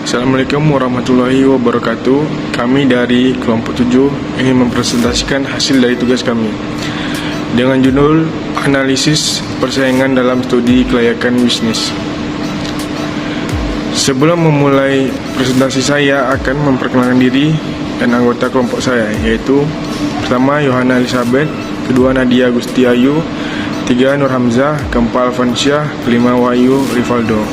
Assalamualaikum warahmatullahi wabarakatuh. Kami dari kelompok 7 ingin mempresentasikan hasil dari tugas kami dengan judul Analisis Persaingan dalam Studi Kelayakan Bisnis. Sebelum memulai presentasi, saya akan memperkenalkan diri dan anggota kelompok saya, yaitu pertama Yohana Elizabeth, kedua Nadia Agusti Ayu, tiga Nur Hamzah, keempat Alfansyah, kelima Wahyu Rivaldo.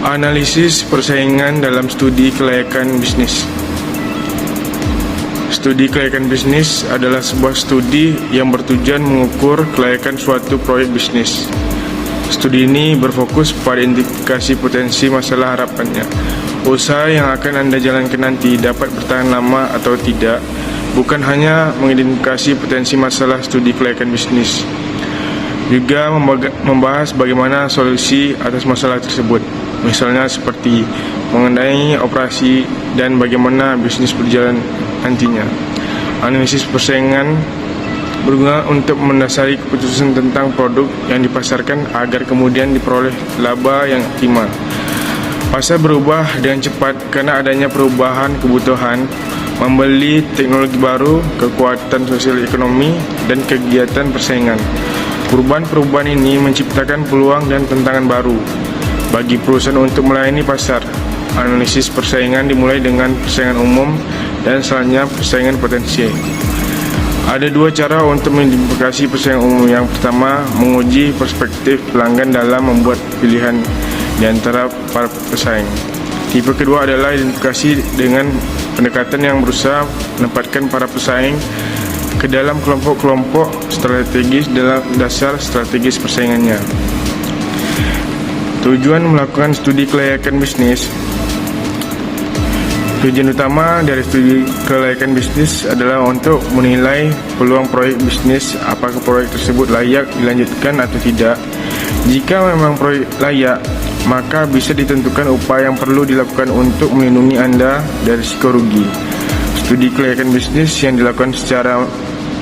Analisis persaingan dalam studi kelayakan bisnis. Studi kelayakan bisnis adalah sebuah studi yang bertujuan mengukur kelayakan suatu proyek bisnis. Studi ini berfokus pada indikasi potensi masalah harapannya. Usaha yang akan Anda jalankan nanti dapat bertahan lama atau tidak, bukan hanya mengidentifikasi potensi masalah studi kelayakan bisnis, juga membahas bagaimana solusi atas masalah tersebut. Misalnya seperti mengenai operasi dan bagaimana bisnis berjalan nantinya. Analisis persaingan berguna untuk mendasari keputusan tentang produk yang dipasarkan agar kemudian diperoleh laba yang optimal. Pasar berubah dengan cepat karena adanya perubahan kebutuhan, membeli teknologi baru, kekuatan sosial ekonomi, dan kegiatan persaingan. Perubahan-perubahan ini menciptakan peluang dan tantangan baru bagi perusahaan untuk melayani pasar. Analisis persaingan dimulai dengan persaingan umum dan selanjutnya persaingan potensial. Ada dua cara untuk mengidentifikasi persaingan umum. Yang pertama, menguji perspektif pelanggan dalam membuat pilihan di antara para pesaing. Tipe kedua adalah identifikasi dengan pendekatan yang berusaha menempatkan para pesaing ke dalam kelompok-kelompok strategis dalam dasar strategis persaingannya. Tujuan melakukan studi kelayakan bisnis. Tujuan utama dari studi kelayakan bisnis adalah untuk menilai peluang proyek bisnis, apakah proyek tersebut layak dilanjutkan atau tidak. Jika memang proyek layak, maka bisa ditentukan upaya yang perlu dilakukan untuk melindungi Anda dari risiko rugi. Studi kelayakan bisnis yang dilakukan secara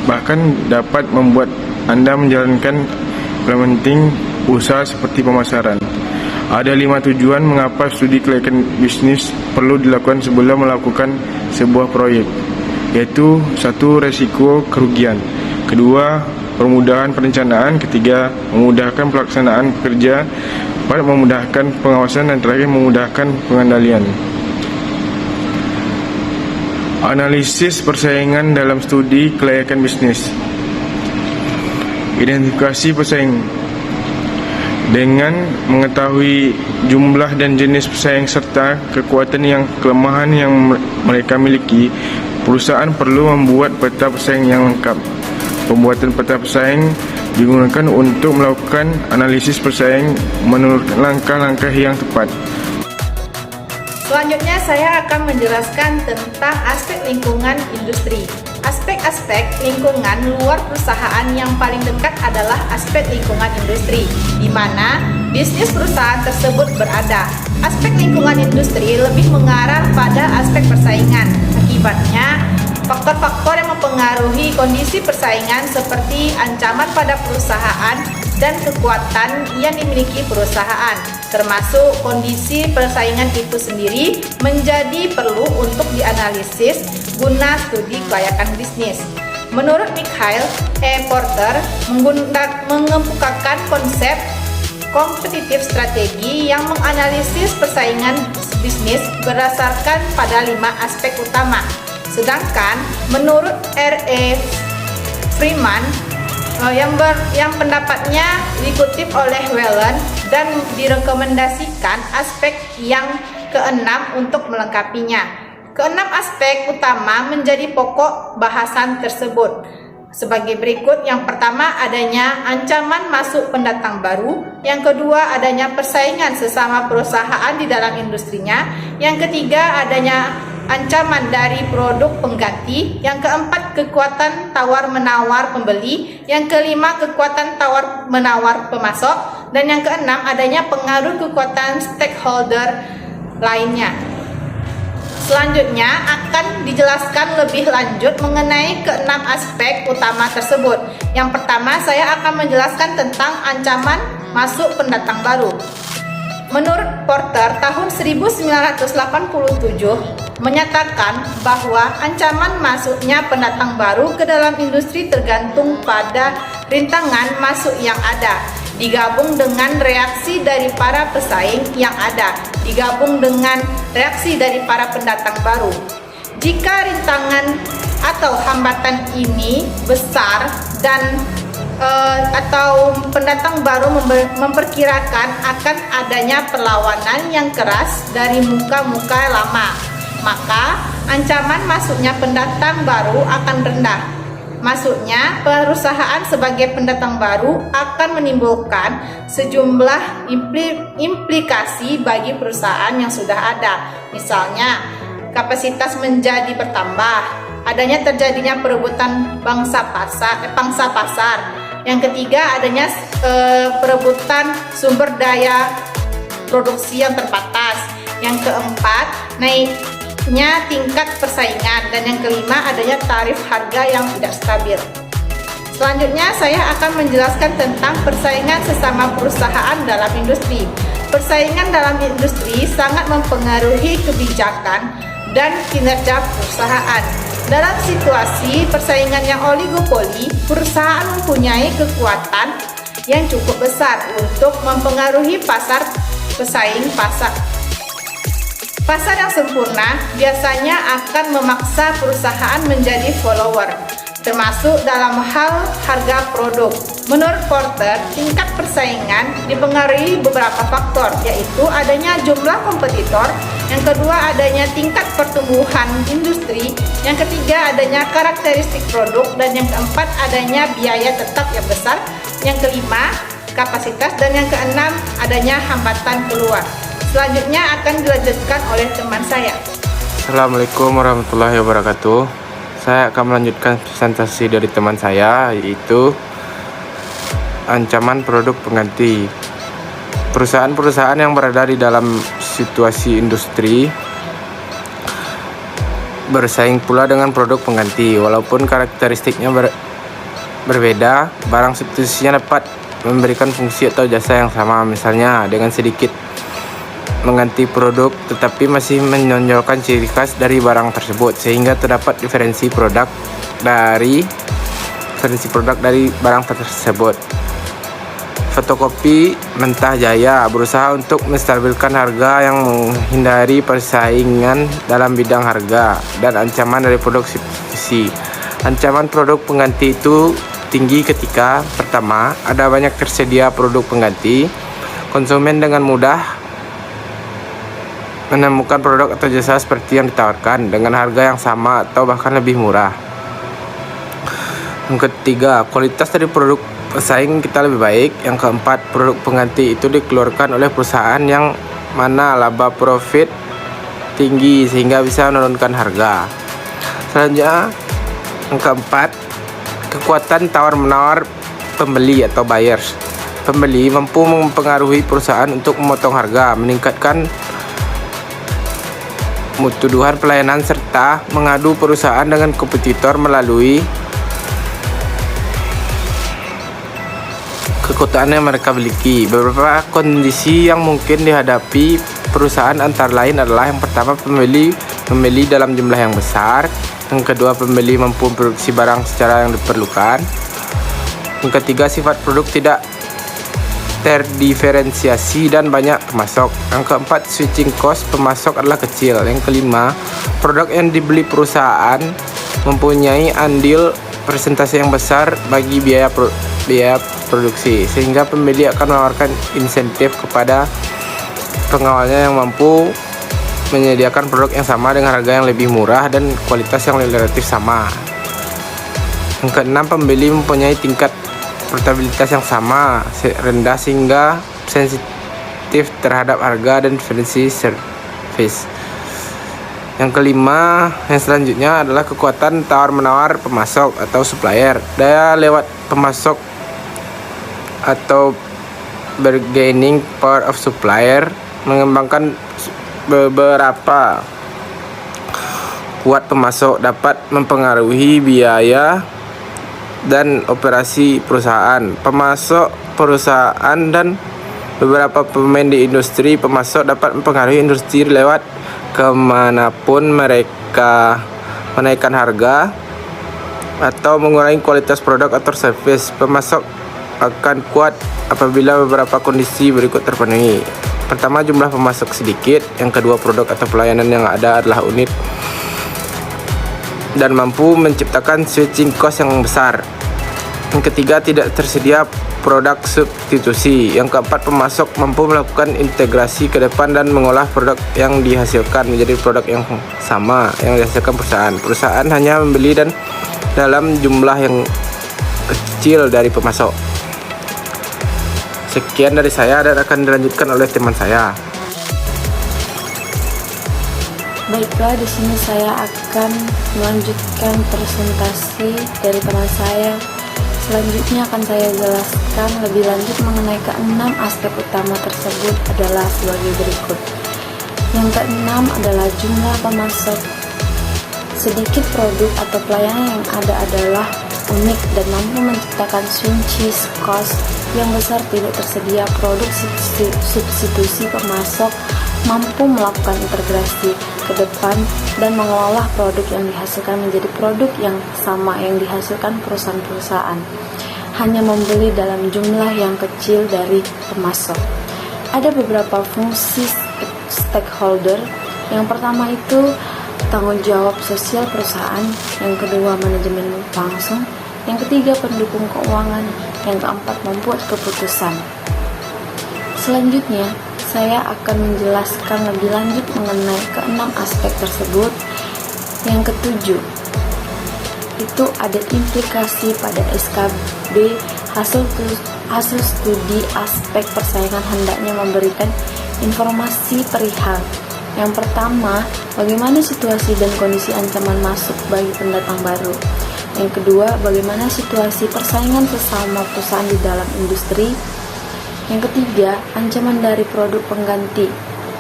bahkan dapat membuat Anda menjalankan implementing usaha seperti pemasaran. Ada 5 tujuan mengapa studi kelayakan bisnis perlu dilakukan sebelum melakukan sebuah proyek, yaitu 1. Resiko kerugian, 2. Permudahan perencanaan, 3. Memudahkan pelaksanaan pekerja, 4. Memudahkan pengawasan, dan terakhir memudahkan pengendalian. Analisis persaingan dalam studi kelayakan bisnis. Identifikasi pesaing. Dengan mengetahui jumlah dan jenis pesaing serta kelemahan yang mereka miliki, perusahaan perlu membuat peta pesaing yang lengkap. Pembuatan peta pesaing digunakan untuk melakukan analisis pesaing menurut langkah-langkah yang tepat. Selanjutnya saya akan menjelaskan tentang aspek lingkungan industri. Aspek-aspek lingkungan luar perusahaan yang paling dekat adalah aspek lingkungan industri, di mana bisnis perusahaan tersebut berada. Aspek lingkungan industri lebih mengarah pada aspek persaingan. Akibatnya, faktor-faktor yang mempengaruhi kondisi persaingan seperti ancaman pada perusahaan dan kekuatan yang dimiliki perusahaan, termasuk kondisi persaingan itu sendiri, menjadi perlu untuk dianalisis guna studi kelayakan bisnis. Menurut Mikhail E. Porter, mengemukakan konsep kompetitif strategi yang menganalisis persaingan bisnis berdasarkan pada 5 aspek utama. Sedangkan menurut R.E. Freeman yang pendapatnya dikutip oleh Whelan dan direkomendasikan aspek yang keenam untuk melengkapinya. Keenam aspek utama menjadi pokok bahasan tersebut sebagai berikut. Yang pertama, adanya ancaman masuk pendatang baru. Yang kedua, adanya persaingan sesama perusahaan di dalam industrinya. Yang ketiga, adanya ancaman dari produk pengganti. Yang keempat, kekuatan tawar-menawar pembeli. Yang kelima, kekuatan tawar-menawar pemasok. Dan yang keenam, adanya pengaruh kekuatan stakeholder lainnya. Selanjutnya akan dijelaskan lebih lanjut mengenai keenam aspek utama tersebut. Yang pertama, saya akan menjelaskan tentang ancaman masuk pendatang baru. Menurut Porter, tahun 1987 menyatakan bahwa ancaman masuknya pendatang baru ke dalam industri tergantung pada rintangan masuk yang ada, digabung dengan reaksi dari para pesaing yang ada, digabung dengan reaksi dari para pendatang baru. Jika rintangan atau hambatan ini besar dan atau pendatang baru memperkirakan akan adanya perlawanan yang keras dari muka-muka lama, maka ancaman masuknya pendatang baru akan rendah. Maksudnya, perusahaan sebagai pendatang baru akan menimbulkan sejumlah implikasi bagi perusahaan yang sudah ada. Misalnya, kapasitas menjadi bertambah, adanya terjadinya perebutan pangsa pasar. Yang ketiga, adanya perebutan sumber daya produksi yang terbatas. Yang keempat, naiknya tingkat persaingan. Dan yang kelima, adanya tarif harga yang tidak stabil. Selanjutnya, saya akan menjelaskan tentang persaingan sesama perusahaan dalam industri. Persaingan dalam industri sangat mempengaruhi kebijakan dan kinerja perusahaan. Dalam situasi persaingan yang oligopoli, perusahaan mempunyai kekuatan yang cukup besar untuk mempengaruhi pasar pesaing pasar. Pasar yang sempurna biasanya akan memaksa perusahaan menjadi follower, termasuk dalam hal harga produk. Menurut Porter, tingkat persaingan dipengaruhi beberapa faktor, yaitu adanya jumlah kompetitor, yang kedua adanya tingkat pertumbuhan industri, yang ketiga adanya karakteristik produk, dan yang keempat adanya biaya tetap yang besar, yang kelima kapasitas, dan yang keenam adanya hambatan keluar. Selanjutnya akan dilanjutkan oleh teman saya. Assalamualaikum warahmatullahi wabarakatuh. Saya akan melanjutkan presentasi dari teman saya, yaitu ancaman produk pengganti. Perusahaan-perusahaan yang berada di dalam situasi industri bersaing pula dengan produk pengganti. Walaupun karakteristiknya berbeda, barang substitusinya dapat memberikan fungsi atau jasa yang sama. Misalnya, dengan sedikit mengganti produk tetapi masih menonjolkan ciri khas dari barang tersebut, sehingga terdapat diferensi produk dari barang tersebut. Fotokopi Mentah Jaya berusaha untuk menstabilkan harga yang menghindari persaingan dalam bidang harga dan ancaman dari produk substitusi. Ancaman produk pengganti itu tinggi ketika pertama, ada banyak tersedia produk pengganti. Konsumen dengan mudah menemukan produk atau jasa seperti yang ditawarkan dengan harga yang sama atau bahkan lebih murah. Yang ketiga, kualitas dari produk pesaing kita lebih baik. Yang keempat, produk pengganti itu dikeluarkan oleh perusahaan yang mana laba profit tinggi sehingga bisa menurunkan harga. Selanjutnya, yang keempat, kekuatan tawar-menawar pembeli atau buyers. Pembeli mampu mempengaruhi perusahaan untuk memotong harga, meningkatkan mutu tuduhan pelayanan, serta mengadu perusahaan dengan kompetitor melalui kekuatan yang mereka miliki. Beberapa kondisi yang mungkin dihadapi perusahaan antara lain adalah: yang pertama, pembeli dalam jumlah yang besar. Yang kedua, pembeli mampu memproduksi barang secara yang diperlukan. Yang ketiga, sifat produk tidak terdiferensiasi dan banyak pemasok. Yang keempat, switching cost pemasok adalah kecil. Yang kelima, produk yang dibeli perusahaan mempunyai andil persentase yang besar bagi biaya produksi, sehingga pembeli akan menawarkan insentif kepada pengawalnya yang mampu menyediakan produk yang sama dengan harga yang lebih murah dan kualitas yang relatif sama. Yang keenam, pembeli mempunyai tingkat portabilitas yang sama rendah sehingga sensitif terhadap harga dan diferensi service. Yang kelima, yang selanjutnya adalah kekuatan tawar-menawar pemasok atau supplier. Daya lewat pemasok atau bargaining power of supplier mengembangkan beberapa kuat pemasok dapat mempengaruhi biaya dan operasi perusahaan. Pemasok perusahaan dan Beberapa pemain di industri pemasok dapat mempengaruhi industri lewat kemanapun mereka menaikkan harga atau mengurangi kualitas produk atau service. Pemasok akan kuat apabila beberapa kondisi berikut terpenuhi. Pertama, jumlah pemasok sedikit. Yang kedua, produk atau pelayanan yang ada adalah unik dan mampu menciptakan switching cost yang besar. Yang ketiga, tidak tersedia produk substitusi. Yang keempat, pemasok mampu melakukan integrasi ke depan dan mengolah produk yang dihasilkan menjadi produk yang sama yang dihasilkan perusahaan. Perusahaan hanya membeli dan dalam jumlah yang kecil dari pemasok. Sekian dari saya dan akan dilanjutkan oleh teman saya. Baiklah, di sini saya akan melanjutkan presentasi dari teman saya. Selanjutnya akan saya jelaskan lebih lanjut mengenai keenam aspek utama tersebut adalah sebagai berikut. Yang keenam adalah jumlah pemasok. Sedikit produk atau pelayanan yang ada adalah unik dan mampu menciptakan switching cost yang besar. Tidak tersedia produk substitusi. Pemasok mampu melakukan integrasi ke depan dan mengolah produk yang dihasilkan menjadi produk yang sama yang dihasilkan perusahaan-perusahaan, hanya membeli dalam jumlah yang kecil dari pemasok. Ada beberapa fungsi stakeholder. Yang pertama itu tanggung jawab sosial perusahaan, yang kedua manajemen langsung, yang ketiga pendukung keuangan, yang keempat membuat keputusan. Selanjutnya saya akan menjelaskan lebih lanjut mengenai keenam aspek tersebut. Yang ketujuh itu ada implikasi pada SKB. Hasil studi aspek persaingan hendaknya memberikan informasi perihal. Yang pertama, bagaimana situasi dan kondisi ancaman masuk bagi pendatang baru. Yang kedua, bagaimana situasi persaingan sesama perusahaan di dalam industri. Yang ketiga, ancaman dari produk pengganti.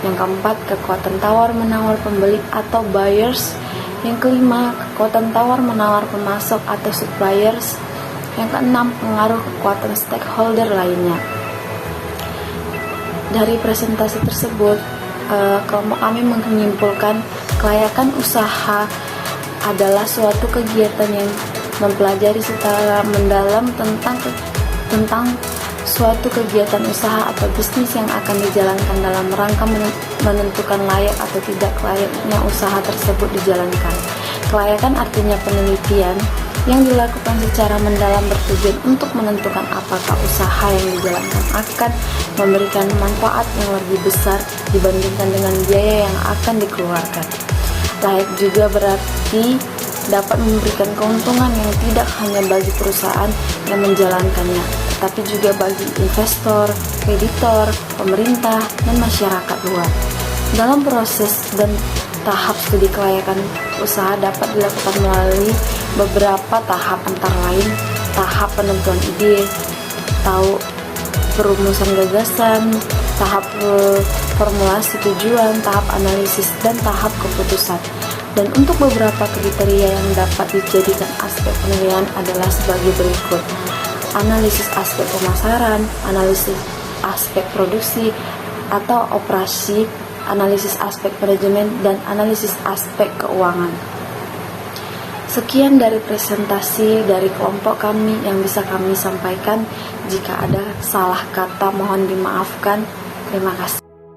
Yang keempat, kekuatan tawar-menawar pembeli atau buyers. Yang kelima, kekuatan tawar-menawar pemasok atau suppliers. Yang keenam, pengaruh kekuatan stakeholder lainnya. Dari presentasi tersebut, kelompok kami menyimpulkan kelayakan usaha adalah suatu kegiatan yang mempelajari secara mendalam tentang suatu kegiatan usaha atau bisnis yang akan dijalankan dalam rangka menentukan layak atau tidak layaknya usaha tersebut dijalankan. Kelayakan artinya penelitian yang dilakukan secara mendalam bertujuan untuk menentukan apakah usaha yang dijalankan akan memberikan manfaat yang lebih besar dibandingkan dengan biaya yang akan dikeluarkan. Layak juga berarti dapat memberikan keuntungan yang tidak hanya bagi perusahaan yang menjalankannya, tetapi juga bagi investor, kreditor, pemerintah, dan masyarakat luas. Dalam proses dan tahap studi kelayakan usaha dapat dilakukan melalui beberapa tahap, antara lain tahap penentuan ide, perumusan gagasan, tahap formulasi tujuan, tahap analisis, dan tahap keputusan. Dan untuk beberapa kriteria yang dapat dijadikan aspek penilaian adalah sebagai berikut: analisis aspek pemasaran, analisis aspek produksi atau operasi, analisis aspek manajemen, dan analisis aspek keuangan. Sekian dari presentasi dari kelompok kami yang bisa kami sampaikan. Jika ada salah kata mohon dimaafkan. Terima kasih.